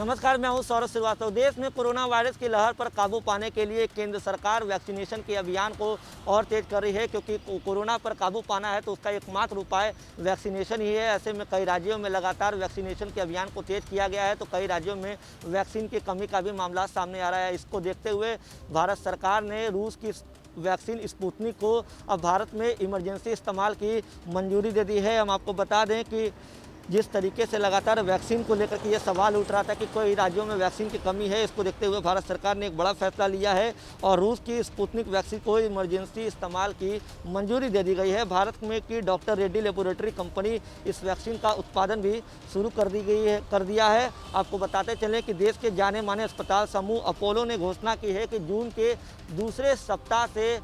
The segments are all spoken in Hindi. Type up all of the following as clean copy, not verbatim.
नमस्कार, मैं हूं सौरभ श्रीवास्तव। देश में कोरोना वायरस की लहर पर काबू पाने के लिए केंद्र सरकार वैक्सीनेशन के अभियान को और तेज कर रही है, क्योंकि कोरोना पर काबू पाना है तो उसका एकमात्र उपाय वैक्सीनेशन ही है। ऐसे में कई राज्यों में लगातार वैक्सीनेशन के अभियान को तेज किया गया है, तो कई राज्यों में वैक्सीन की कमी का भी मामला सामने आ रहा है। इसको देखते हुए भारत सरकार ने रूस की वैक्सीन स्पुतनिक को अब भारत में इमरजेंसी इस्तेमाल की मंजूरी दे दी है। हम आपको बता दें कि जिस तरीके से लगातार वैक्सीन को लेकर के ये सवाल उठ रहा था कि कोई राज्यों में वैक्सीन की कमी है, इसको देखते हुए भारत सरकार ने एक बड़ा फैसला लिया है और रूस की स्पुतनिक वैक्सीन को इमरजेंसी इस्तेमाल की मंजूरी दे दी गई है। भारत में की डॉक्टर रेड्डी लेबोरेटरी कंपनी इस वैक्सीन का उत्पादन भी शुरू कर दिया है। आपको बताते चलें कि देश के जाने माने अस्पताल समूह अपोलो ने घोषणा की है कि जून के दूसरे सप्ताह से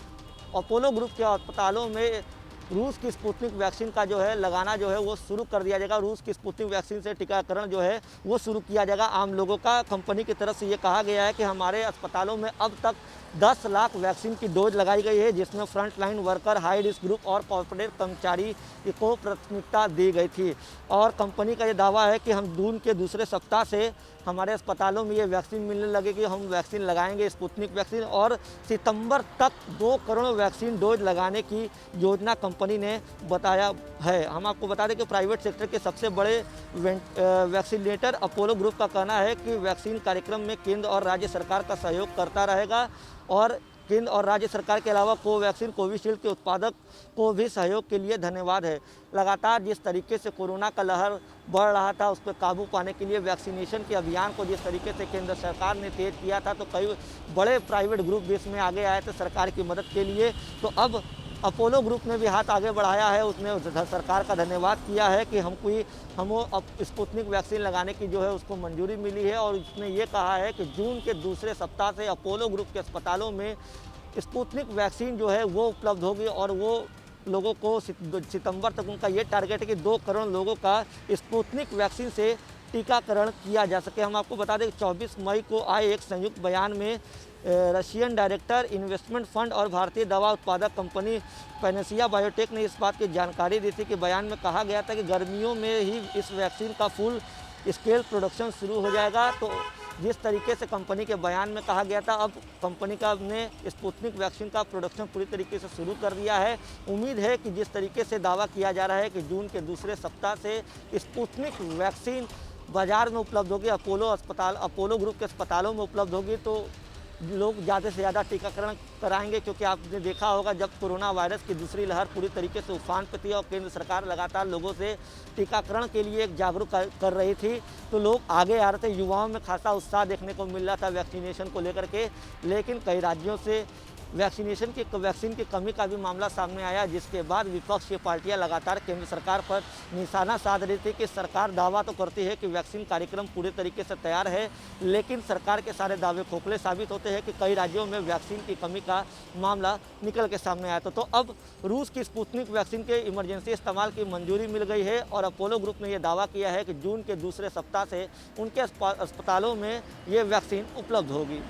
अपोलो ग्रुप के अस्पतालों में रूस की स्पुतनिक वैक्सीन का जो है लगाना जो है वो शुरू कर दिया जाएगा। रूस की स्पुतनिक वैक्सीन से टीकाकरण जो है वो शुरू किया जाएगा आम लोगों का। कंपनी की तरफ से ये कहा गया है कि हमारे अस्पतालों में अब तक 10 लाख वैक्सीन की डोज लगाई गई है, जिसमें front line worker, high risk group और कॉर्पोरेट कर्मचारी को प्राथमिकता दी गई थी। और कंपनी का ये दावा है कि हम जून के दूसरे सप्ताह से हमारे अस्पतालों में ये वैक्सीन मिलने लगेगी। हम वैक्सीन लगाएंगे स्पुतनिक वैक्सीन, और सितंबर तक 2 करोड़ वैक्सीन डोज लगाने की योजना कंपनी ने बताया है। हम आपको बता दें कि प्राइवेट सेक्टर के सबसे बड़े वैक्सीनेटर अपोलो ग्रुप का कहना है कि वैक्सीन कार्यक्रम में केंद्र और राज्य सरकार का सहयोग करता रहेगा, और केंद्र और राज्य सरकार के अलावा कोवैक्सीन कोविशील्ड के उत्पादक को भी सहयोग के लिए धन्यवाद है। लगातार जिस तरीके से कोरोना का लहर बढ़ रहा था, उस पर काबू पाने के लिए वैक्सीनेशन के अभियान को जिस तरीके से केंद्र सरकार ने तेज किया था, तो कई बड़े प्राइवेट ग्रुप भी इसमें आगे आए थे सरकार की मदद के लिए। तो अब अपोलो ग्रुप ने भी हाथ आगे बढ़ाया है, उसने सरकार का धन्यवाद किया है कि हम अब स्पुतनिक वैक्सीन लगाने की जो है उसको मंजूरी मिली है। और उसने ये कहा है कि जून के दूसरे सप्ताह से अपोलो ग्रुप के अस्पतालों में स्पुतनिक वैक्सीन जो है वो उपलब्ध होगी, और वो लोगों को सितंबर तक उनका ये टारगेट है कि 2 करोड़ लोगों का स्पुतनिक वैक्सीन से टीकाकरण किया जा सके। हम आपको बता दें कि 24 मई को आए एक संयुक्त बयान में रशियन डायरेक्टर इन्वेस्टमेंट फंड और भारतीय दवा उत्पादक कंपनी पैनेसिया बायोटेक ने इस बात की जानकारी दी थी कि बयान में कहा गया था कि गर्मियों में ही इस वैक्सीन का फुल स्केल प्रोडक्शन शुरू हो जाएगा। तो जिस तरीके से कंपनी के बयान में कहा गया था, अब कंपनी का ने स्पुतनिक वैक्सीन का प्रोडक्शन पूरी तरीके से शुरू कर दिया है। उम्मीद है कि जिस तरीके से दावा किया जा रहा है कि जून के दूसरे सप्ताह से स्पुतनिक वैक्सीन बाज़ार में उपलब्ध होगी, अपोलो ग्रुप के अस्पतालों में उपलब्ध होगी, तो लोग ज़्यादा से ज़्यादा टीकाकरण कराएंगे। क्योंकि आपने देखा होगा, जब कोरोना वायरस की दूसरी लहर पूरी तरीके से उफान पर थी और केंद्र सरकार लगातार लोगों से टीकाकरण के लिए एक जागरूक कर रही थी, तो लोग आगे आ रहे थे। युवाओं में खासा उत्साह देखने को मिल रहा था वैक्सीनेशन को लेकर के। लेकिन कई राज्यों से वैक्सीन की कमी का भी मामला सामने आया, जिसके बाद विपक्ष की पार्टियां लगातार केंद्र सरकार पर निशाना साध रही थी कि सरकार दावा तो करती है कि वैक्सीन कार्यक्रम पूरे तरीके से तैयार है, लेकिन सरकार के सारे दावे खोखले साबित होते हैं कि कई राज्यों में वैक्सीन की कमी का मामला निकल के सामने आया। तो अब रूस की स्पुतनिक वैक्सीन के इमरजेंसी इस्तेमाल की मंजूरी मिल गई है, और अपोलो ग्रुप ने यह दावा किया है कि जून के दूसरे सप्ताह से उनके अस्पतालों में ये वैक्सीन उपलब्ध होगी।